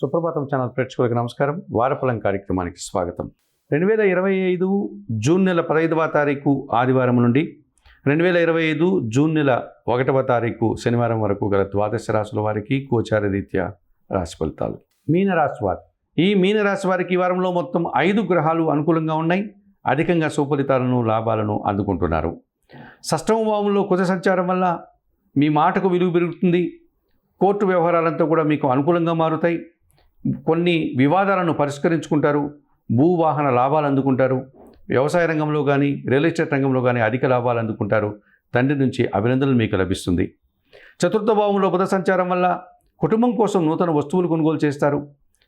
సుప్రభాతం channel ప్రేక్షకులకు నమస్కారం. వారఫలం కార్యక్రమానికి స్వాగతం. 2025 జూన్ నెల 15వ తారీఖు ఆదివారం నుండి 2025 జూన్ నెల 1వ తారీఖు శనివారం వరకు గల ద్వాదశ రాశుల వారికి గోచార రీత్యా రాశి ఫలితాలు. మీనరాశి వారు, ఈ మీనరాశి వారికి ఈ వారంలో మొత్తం 5 గ్రహాలు అనుకూలంగా ఉన్నాయి. అధికంగా సుఫలితాలను లాభాలను అందుకుంటున్నారు. షష్టమ భావంలో కుజ సంచారం వల్ల మీ మాటకు విలువ పెరుగుతుంది. కోర్టు వ్యవహారాలంతా కూడా మీకు అనుకూలంగా మారుతాయి. కొన్ని వివాదాలను పరిష్కరించుకుంటారు. భూవాహన లాభాలు అందుకుంటారు. వ్యవసాయ రంగంలో కానీ రియల్ ఎస్టేట్ రంగంలో కానీ అధిక లాభాలు అందుకుంటారు. తండ్రి నుంచి అభినందనలు మీకు లభిస్తుంది. చతుర్థ భావంలో బుధ సంచారం వల్ల కుటుంబం కోసం నూతన వస్తువులు కొనుగోలు చేస్తారు.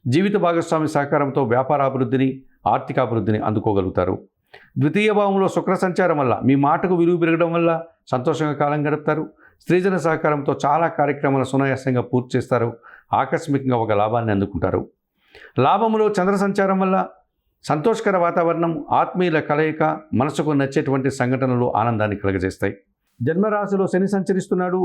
జీవిత భాగస్వామి సహకారంతో వ్యాపారాభివృద్ధిని ఆర్థికాభివృద్ధిని అందుకోగలుగుతారు. ద్వితీయ భావంలో శుక్ర సంచారం వల్ల మీ మాటకు విలువ పెరగడం వల్ల సంతోషంగా కాలం గడుపుతారు. స్త్రీజన సహకారంతో చాలా కార్యక్రమాలు సునాయాసంగా పూర్తి చేస్తారు. ఆకస్మికంగా ఒక లాభాన్ని అందుకుంటారు. లాభంలో చంద్ర సంచారం వల్ల సంతోషకర వాతావరణం, ఆత్మీయుల కలయిక, మనసుకు నచ్చేటువంటి సంఘటనలు ఆనందాన్ని కలుగజేస్తాయి. జన్మరాశిలో శని సంచరిస్తున్నాడు.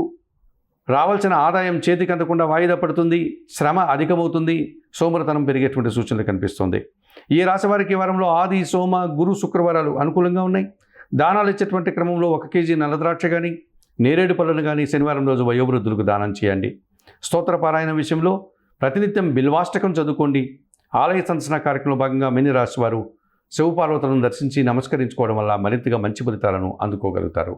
రావాల్సిన ఆదాయం చేతికి అందకుండా వాయిదా పడుతుంది. శ్రమ అధికమవుతుంది. సోమరతనం పెరిగేటువంటి సూచనలు కనిపిస్తుంది. ఈ రాశి వారికి వారంలో ఆది, సోమ, గురు, శుక్రవారాలు అనుకూలంగా ఉన్నాయి. దానాలు ఇచ్చేటువంటి క్రమంలో 1 కేజీ నల్లద్రాక్ష కానీ నేరేడు పళ్ళను కానీ శనివారం రోజు వయోవృద్ధులకు దానం చేయండి. స్తోత్ర పారాయణ విషయంలో ప్రతినిత్యం బిల్వాష్టకం చదువుకోండి. ఆలయ సందర్శన కార్యక్రమంలో భాగంగా మీనరాశి వారు శివపార్వతులను దర్శించి నమస్కరించుకోవడం వల్ల మరింతగా మంచి ఫలితాలను అందుకోగలుగుతారు.